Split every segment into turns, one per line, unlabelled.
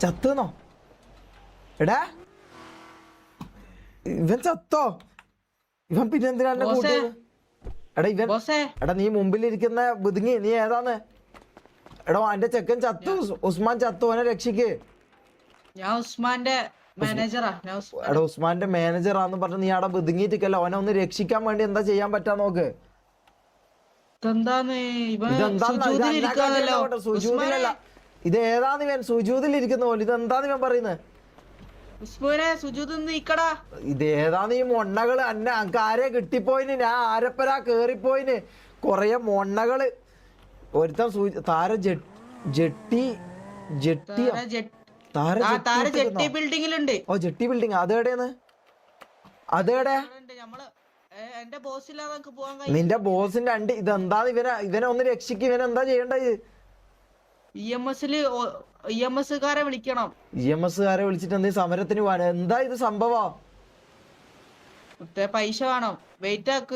ചത്തുന്നോ എടാ ഇവൻ ചത്തോ ഇവൻ പിന്നെ എന്തിനാ കൂട്ടിയത് എടാ ഇവൻ എടാ നീ മുമ്പിലിരിക്കുന്ന ബുദ്ങ്ങി നീ ഏതാന്ന് എടാ എന്റെ ചെക്കൻ ചത്തു ഉസ്മാൻ ചത്തു അവനെ രക്ഷിക്ക്
ഞാൻ ഉസ്മാന്റെ മാനേജറാ
എടാ ഉസ്മാന്റെ മാനേജറാന്ന് പറഞ്ഞ് നീ അവിടെ ബുദ്ങ്ങിട്ടിക്കല്ലോ അവനെ ഒന്ന് രക്ഷിക്കാൻ വേണ്ടി എന്താ ചെയ്യാൻ പറ്റാ നോക്ക് സുജൂദിലല്ല ഇത് ഏതാന്ന് ഇവൻ സുജൂദിലിരിക്കുന്ന പോലെ ഇതെന്താന്ന് ഇവൻ പറയുന്നത് ഇത് ഏതാന്ന് ഈ മൊണ്ണകള് അന്നെ അനക്ക് ആരെ കിട്ടിപ്പോയിന് ഞാൻ ആരപ്പരാ കേറിപ്പോയിന് കൊറേ മൊണ്ണകള് ഒരുത്തൻ താര ജെട്ടി
ബിൽഡിംഗിലുണ്ട്
ഓ ജെട്ടി ബിൽഡിംഗ് അതെവിടെയാണ് അതെവിടെ നിന്റെ ബോസിന്റെ അണ്ടി ഇതെന്താ ഇവനെ ഒന്ന് രക്ഷിക്ക് ഇവനെന്താ ചെയ്യണ്ടത്
EMS-കാരെ വിളിക്കണം
EMS-കാരെ വിളിച്ചിട്ട് എന്തെങ്കിലും സമരത്തിന് പോവാൻ എന്താ ഇത് സംഭവം
പൈസ വേണം വെയിറ്റ് ആക്ക്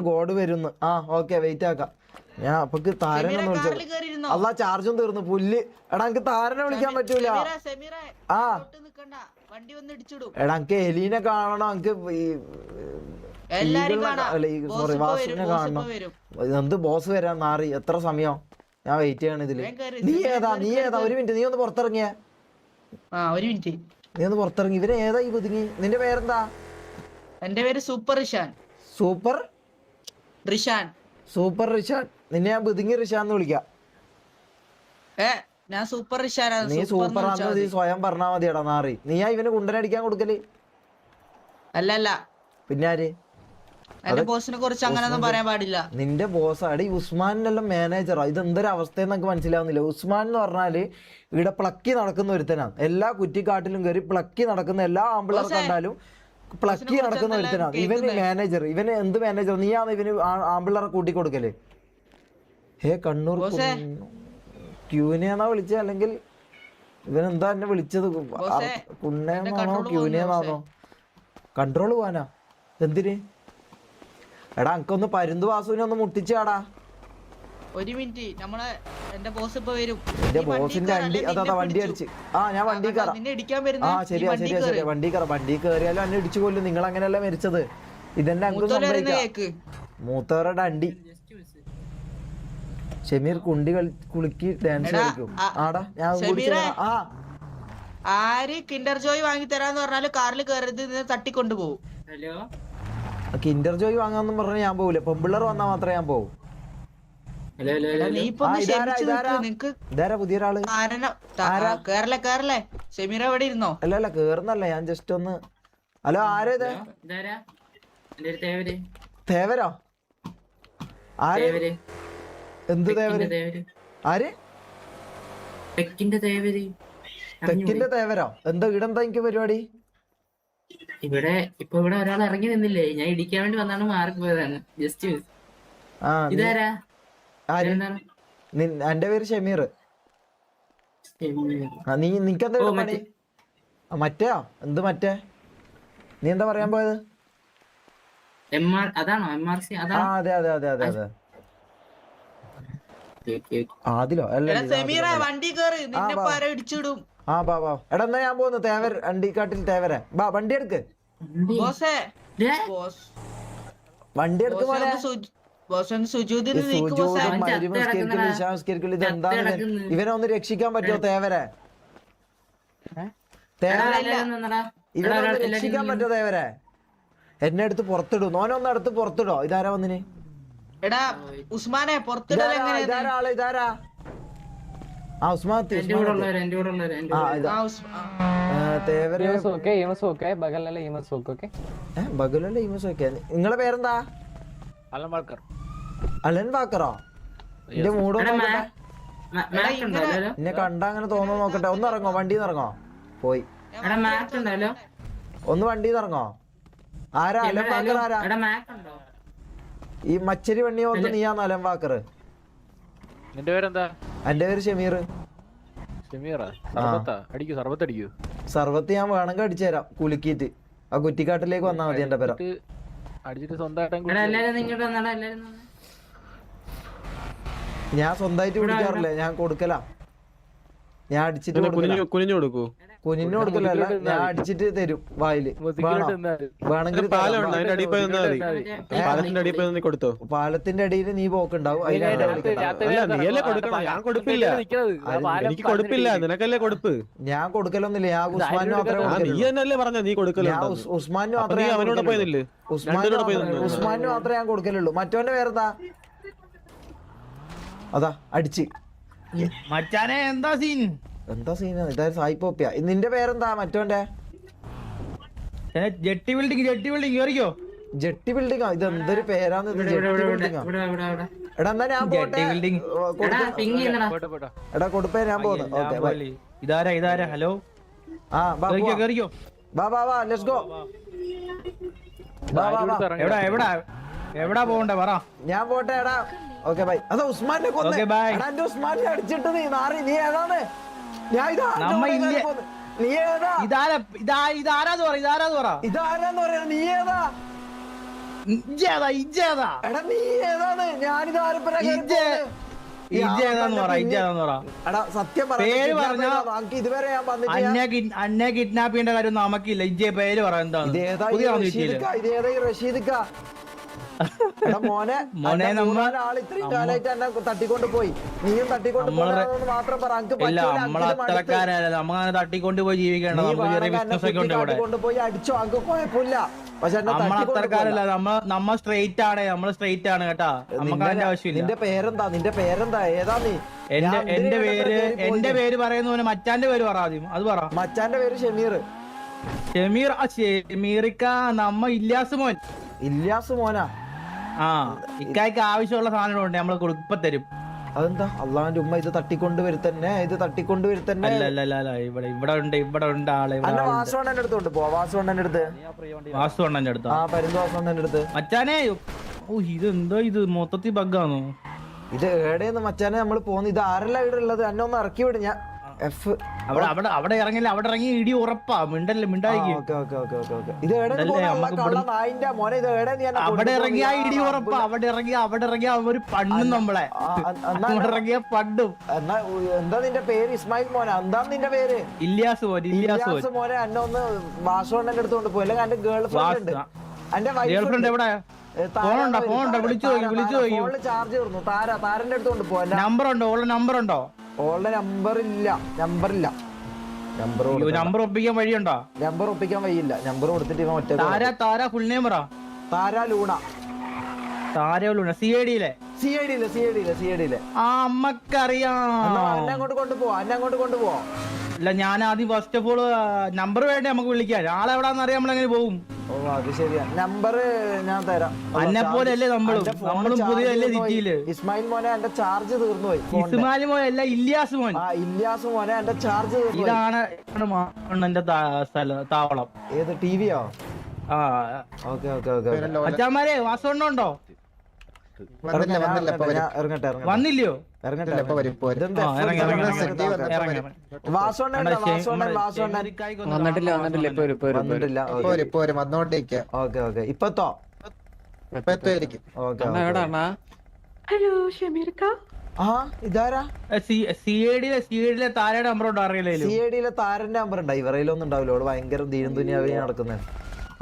ഗോഡ് വരുന്നു ആ ഓക്കെ വെയിറ്റ് ആക്കാം ഞാൻ അപ്പൊക്ക് താരനെ അല്ല ചാർജും തീർന്നു പുല്ല് എടാ എനിക്ക് താരനെ വിളിക്കാൻ പറ്റൂല ആ എടാ എനിക്ക് എലീനെ കാണണം എനിക്ക് സോറി വാസുവിനെ കാണണം എന്ത് ബോസ് വരാൻ നാറി എത്ര സമയം ഞാൻ വെയിറ്റ് ചെയ്യണം ഇതില് നീ ഏതാ ഒരു മിനിറ്റ് നീ ഒന്ന് പുറത്തിറങ്ങിയ നീ ഒന്ന് പുറത്തിറങ്ങി ഇവരെ ഏതാ ഈ പുതുങ്ങി നിന്റെ പേരെന്താ
എന്റെ പേര് സൂപ്പർ
റിഷാൻ നിന്നെ ഞാൻ ബുദ്ങ്ങി റിഷാന്ന് വിളിക്കാം
ഞാൻ സൂപ്പർ റിഷാൻ
നീ സൂപ്പർ ആണെന്ന് സ്വയം പറഞ്ഞാ മതിയടാ നാറി നീയാ ഇവന് കുണ്ടനടിക്കാൻ കൊടുക്കല്
അല്ല
പിന്നെ ആര്
എന്റെ ബോസിനെ കുറിച്ച് അങ്ങനെയൊന്നും പറയാൻ പാടില്ല
നിന്റെ ബോസ് അടി ഉസ്മാനെല്ലാം മാനേജറാ ഇത് എന്തൊരു അവസ്ഥയെന്ന് നമുക്ക് മനസ്സിലാവുന്നില്ല ഉസ്മാൻ എന്ന് പറഞ്ഞാല് ഇവിടെ പ്ലക്കി നടക്കുന്ന ഒരുത്തനാണ് എല്ലാ കുറ്റിക്കാട്ടിലും കയറി പ്ലക്കി നടക്കുന്ന എല്ലാ ആമ്പിള്ളേർ കണ്ടാലും പ്ലക്കി നടക്കുന്ന ഒരുത്തനാണ് ഇവന് മാനേജർ ഇവന് എന്ത് മാനേജർ നീയാണ് ഇവന് ആമ്പിള്ളേരെ കൂട്ടി കൊടുക്കല് ഹേ കണ്ണൂർ ക്യൂനെയാണോ വിളിച്ചത് അല്ലെങ്കിൽ ഇവനെന്താ എന്നെ വിളിച്ചത് കുണ്ണേന്നാണോ ക്യൂനെന്നാണോ കൺട്രോൾ പോവാനാ എന്തിന് എടാ എനിക്കൊന്ന് പരുന്ത് വാസുവിനെ ഒന്ന് മുട്ടിച്ചാടാ
ഒരു മിനിറ്റ് എന്റെ ബോസ് ഇപ്പൊ വരും
എന്റെ ബോസിന്റെ അണ്ടി അതാ വണ്ടി അടിച്ച് ആ ഞാൻ വണ്ടി കയറാം ആ ശരിയാ വണ്ടി കയറിയാലും എന്നെ ഇടിച്ചു കൊല്ലും നിങ്ങൾ അങ്ങനെയല്ല മരിച്ചത് ഇതെന്നെ അങ്ങ് സംഭവിക്കാം മൂത്തവരുടെ അണ്ടി ഷമീർ കുണ്ടി കുളിക്ക് ഡാൻസ് കളിക്കും ആടാ ഞാൻ
ആര് കിൻഡർ ജോയ് വാങ്ങി തരാന്ന് പറഞ്ഞാല് കാറിൽ കയറരുത് തട്ടിക്കൊണ്ടു പോകും
കിൻഡർ ജോയ് വാങ്ങാന്നും പറഞ്ഞ ഞാൻ പോവില്ല പെമ്പിള്ളർ വന്നാ മാത്രമേ ഞാൻ പോവും പുതിയ ഒരാള് അല്ല കേറുന്നല്ല ഞാൻ ജസ്റ്റ് ഒന്ന് ഹലോ ആരേത് തേവരോ ആര് എന്ത് തേവര് ആര് തെക്കിന്റെ തേവരോ എന്താ ഇടെന്താ എനിക്ക് പരിപാടി
ഇവിടെ ഒരാൾ ഇറങ്ങി നിന്നില്ലേ ഞാൻ ഇടിക്കാൻ വേണ്ടി വന്നാണ് മാറിപ്പോയതാണ് ജസ്റ്റ് ഇതാരാ
എന്റെ പേര് ഷമീർ നിനക്കെന്താ പണി മറ്റേയോ എന്ത് മറ്റേ നീ എന്താ പറയാൻ പോയത്
അതാണോ MRC
അതെ ആദിലോ
വണ്ടി കേറി ഇടിച്ചിടും
എടാ എന്നാ ഞാൻ പോകുന്നു തേവർ അണ്ടിക്കാട്ടിൽ തേവരെ ബാ വണ്ടി എടുക്ക് വണ്ടി എടുക്ക് ഇതെന്താണ് ഇവനെ ഒന്ന് രക്ഷിക്കാൻ പറ്റുമോ തേവരെ ഇവനെ രക്ഷിക്കാൻ പറ്റുമോ തേവരെ എന്നെ അടുത്ത് പുറത്തിടും ഓനൊന്ന് അടുത്ത് പുറത്തിടോ ഇതാരാ വന്നിന്
എടാ ഉസ്മാനെ
ഇതാരാ ആ ഉസ്മാൻ നിങ്ങളെ പേരെന്താ അലൻ വാക്കറോ എന്റെ മൂടോ എന്നെ കണ്ട അങ്ങനെ തോന്നുന്നു നോക്കട്ടെ ഒന്ന് ഇറങ്ങോ വണ്ടിന്ന് ഇറങ്ങോ പോയി ഒന്ന് വണ്ടിന്ന് ഇറങ്ങോ ആരാ അലൻ വാക്കർ ആരാ ഈ മച്ചരി വണ്ണി പോലത്തെ നീയാന്ന് അലൻ വാക്കർ
നിന്റെ പേരെന്താ
എന്റെ പേര് ഷമീർ സർവത്ത് ഞാൻ വേണമെങ്കിൽ അടിച്ചു തരാം കുലുക്കിയിട്ട്. ആ കുറ്റിക്കാട്ടിലേക്ക് വന്നാ മതി എന്റെ പേര.
അടിച്ചിട്ട് സ്വന്തമായിട്ട്
എടാ എല്ലാരും ഇങ്ങോട്ട് വന്നടാ, എല്ലാരും വന്നേ.
ഞാൻ സ്വന്തമായിട്ട് കുടിക്കാറില്ല, ഞാൻ കൊടുക്കലാ. ഞാൻ അടിച്ചിട്ട്
കുനിഞ്ഞു കൊടുക്കൂ.
കുഞ്ഞിന് കൊടുക്കലല്ല, ഞാൻ അടിച്ചിട്ട് തരും വായില്. വേണമെങ്കിൽ
പാലത്തിന്റെ അടിയിൽ പോയി നീ കൊടുത്തോ.
പാലത്തിന്റെ അടിയിൽ നീ പോക്കുണ്ടാവും.
അല്ല നീയല്ലേ കൊടുക്കണം, ഞാൻ കൊടുപ്പില്ല. എനിക്ക് കൊടുപ്പില്ല, നിനക്കല്ലേ കൊടുപ്പ്.
ഞാൻ കൊടുക്കലൊന്നുമില്ല, ഞാൻ ഉസ്മാന് മാത്രമേ
നീ തന്നെയല്ലേ പറഞ്ഞ നീ കൊടുക്കല്ലോ.
ഉസ്മാന് മാത്രമേ
അവനോട് പോയതില്ലേ,
ഉസ്മാന് മാത്രമേ ഞാൻ കൊടുക്കലുള്ളൂ. മറ്റവന്റെ പേരെന്താ? അതാ അടിച്ച്
മച്ചാനെ എന്താ സീൻ?
എന്താ സീന? ഇതായത് സായിപ്പോപ്പിയ. നിന്റെ പേരെന്താ മറ്റവന്റെ?
ജെട്ടി ബിൽഡിംഗ് കേറിക്കോ.
ജെട്ടി ബിൽഡിംഗാ? ഇത് എന്തൊരു പേരാന്ന്? ഇത് ജെട്ടി ബിൽഡിംഗാ? എടാ എന്നാ ഞാൻ പോട്ടെ. എടാ കൊടുപ്പേ, ഞാൻ പോന്നു. ഓക്കെ
ഇതാരാ? ഹലോ,
ആ
കേറിക്കോ.
വാ ലെറ്റ്സ് ഗോ.
എവിടാ പോകണ്ടേ പറ.
ഞാൻ പോട്ടെ. എടാ ഓക്കെ ബൈ. അതാ ഉസ്മാനെ കൊന്നു.
Okay, bye.
എടാ എന്റെ ഉസ്മാനെ അടിച്ചിട്ട് നീ നാറി. നീ ഏതാണ്? ഞാൻ നീ ഏതാ?
ഇതാരാന്ന് പറ.
ഇതാരാന്ന് പറയാ? നീ ഏതാ?
ഇജ്ജേതാ?
എടാ നീ ഏതാണ്? ഞാനിത്
ഇജ്ജേതാന്ന് പറ.
എടാ സത്യം
പേര് പറഞ്ഞാ
ഇതുവരെ ഞാൻ വന്നിട്ട്
അന്നെ കിഡ്നാപ്പ് ചെയ്യേണ്ട കാര്യം നമുക്കില്ല. ഇജ്ജെ പേര് പറ. എന്താണ്
ഇതേതാ ഈ റഷീദിക്ക? മോനെ ആൾ ഇത്രയും കാലായിട്ട് എന്നെ തട്ടിക്കൊണ്ട് പോയി. നീയും തട്ടിക്കൊണ്ട് മാത്രം പറ.
നമ്മളത്രക്കാരല്ല, നമ്മളങ്ങനെ തട്ടിക്കൊണ്ട് പോയി ജീവിക്കേണ്ട.
പോയി അടിച്ചോ, അങ്ക് കുഴപ്പമില്ല. പക്ഷെ
നമ്മളത്രക്കാരല്ല, നമ്മ സ്ട്രെയിറ്റ് ആണ് കേട്ടാ. നമുക്ക് അതിന്റെ ആവശ്യമില്ല.
നിന്റെ പേരെന്താ? ഏതാ നീ?
എന്റെ പേര് പറയുന്ന പോലെ മച്ചാന്റെ പേര് പറ ആദ്യം. അത് പറ.
മച്ചാന്റെ പേര് ഷമീർ.
ഷമീറിക്ക നമ്മ ഇല്യാസ് മോനാ. ആ ഇക്കായ്ക്ക് ആവശ്യമുള്ള സാധനങ്ങളുണ്ട്, നമ്മള് ഇപ്പൊ തരും.
അതെന്താ? അള്ളാന്റെ ഉമ്മ ഇത് തട്ടിക്കൊണ്ട് വരുത്തന്നെ.
അല്ല ഇവിടെ ഉണ്ട് ആള്.
വാസുവണ്ണന്റെ അടുത്തോണ്ട് പോ. വാസുവണ്ണന്റെ അടുത്ത്. ആ പരുന്തുവാസുവണ്ണന്റെ അടുത്ത്.
മച്ചാനെ ഇതെന്തോ ഇത് മൊത്തത്തിൽ ബഗ്ഗാണോ?
ഇത് എവിടെയെന്ന് മച്ചാനെ നമ്മള് പോന്ന്? ഇത് ആരല്ല ഇവിടെ ഉള്ളത്? എന്നെ ഒന്ന് ഇറക്കി വിടും. ഞാൻ
അവിടെ ഇറങ്ങില്ല. അവിടെ ഇറങ്ങി ഇടി ഉറപ്പാ. മിണ്ടായിരിക്കും. അവിടെ ഇറങ്ങിയ ഇടി ഉറപ്പാ. അവിടെ ഇറങ്ങിയ ഒരു പണ്ണും നമ്മളെ. ഇറങ്ങിയ പണ്ടും.
എന്താ നിന്റെ പേര്? ഇസ്മായിൽ മോനെ? എന്താ നിന്റെ പേര്?
ഇല്യാസ്
മോനെ. എന്നെ ഒന്ന് വാസുവണ്ണന്റെ അടുത്തോണ്ട് പോയി. അല്ലെങ്കിൽ എന്റെ ഗേൾ ഫ്രണ്ട് ഉണ്ട്. എന്റെ
ഗേൾ ഫ്രണ്ട് എവിടെ? വിളിച്ചു
ചാർജ് തീർന്നു. താരന്റെ അടുത്തോണ്ട് പോ.
നമ്പർ ഉണ്ടോ?
ഓളുടെ നമ്പർ ഇല്ല.
നമ്പർ ഒപ്പിക്കാൻ വഴിയുണ്ടോ?
നമ്പർ ഒപ്പിക്കാൻ വഴിയില്ല. നമ്പർ കൊടുത്തിട്ട് മറ്റേ
താര ഫുൾ നെയിം പറ.
താര ലൂണ.
സിഐഡിയിലെ അമ്മക്കറിയാം.
എന്നെ അങ്ങോട്ട് കൊണ്ടുപോ.
അല്ല ഞാൻ ആദ്യം ഫസ്റ്റ് ഓഫ് ഓൾ നമ്പർ വേണ്ടേ നമുക്ക് വിളിക്കാൻ. ആളെവിടാന്ന് അറിയാൻ നമ്മളെങ്ങനെ പോകും?
ഓ അത് ശരിയാ. നമ്പർ ഞാൻ തരാം.
അന്നെ പോലെ അല്ലേ നമ്മളും പുതിയല്ലേ സിറ്റിയില്.
ഇസ്മായിൽ മോനെ എന്റെ ചാർജ് തീർന്നു പോയി.
ഇസ്മായിൽ മോനെ അല്ല, ഇല്യാസ്
മോനെ എന്റെ ചാർജ് തീർന്നു.
ഇതാണ് എന്റെ താവളം.
ഏത് ടിവിയോ?
ആ
ഓക്കെ.
അച്ഛന്മാരെ വാസവണ്ണുണ്ടോ? വന്നില്ലയോ?
ഇപ്പത്തോ?
ഹലോ ഷമീർക്ക.
ആ ഇതാരാ?
സിഐഡിയിലെ താരയുടെ നമ്പർ ഉണ്ടോ? അറിയില്ല.
സിഐഡിയിലെ താരന്റെ നമ്പർ ഉണ്ടാ? ഇവരയിലൊന്നും ഉണ്ടാവില്ല. അവള് ഭയങ്കര ദീനും ദുനിയാവി നടക്കുന്നത്.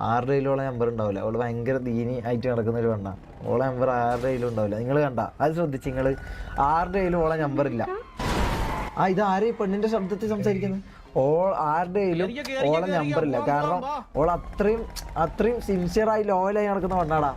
ആരുടെ കയ്യിലുള്ള നമ്പർ ഉണ്ടാവില്ല. അവള് ഭയങ്കര ദീനി ആയിട്ട് നടക്കുന്ന ഒരു പെണ്ണ. ഓളെ നമ്പർ ആരുടെ കയ്യിലും ഉണ്ടാവില്ല. നിങ്ങൾ കണ്ട അത് ശ്രദ്ധിച്ച് നിങ്ങള്? ആരുടെ കയ്യിലും ഓളെ നമ്പർ ഇല്ല. ആ ഇത് ആരെയും പെണ്ണിന്റെ ശബ്ദത്തിൽ സംസാരിക്കുന്നത്? ആരുടെ കയ്യിലും ഓളെ നമ്പർ ഇല്ല. കാരണം ഓൾ അത്രയും സിൻസിയർ ആയി ലോയലായി നടക്കുന്ന പെണ്ണാടാ.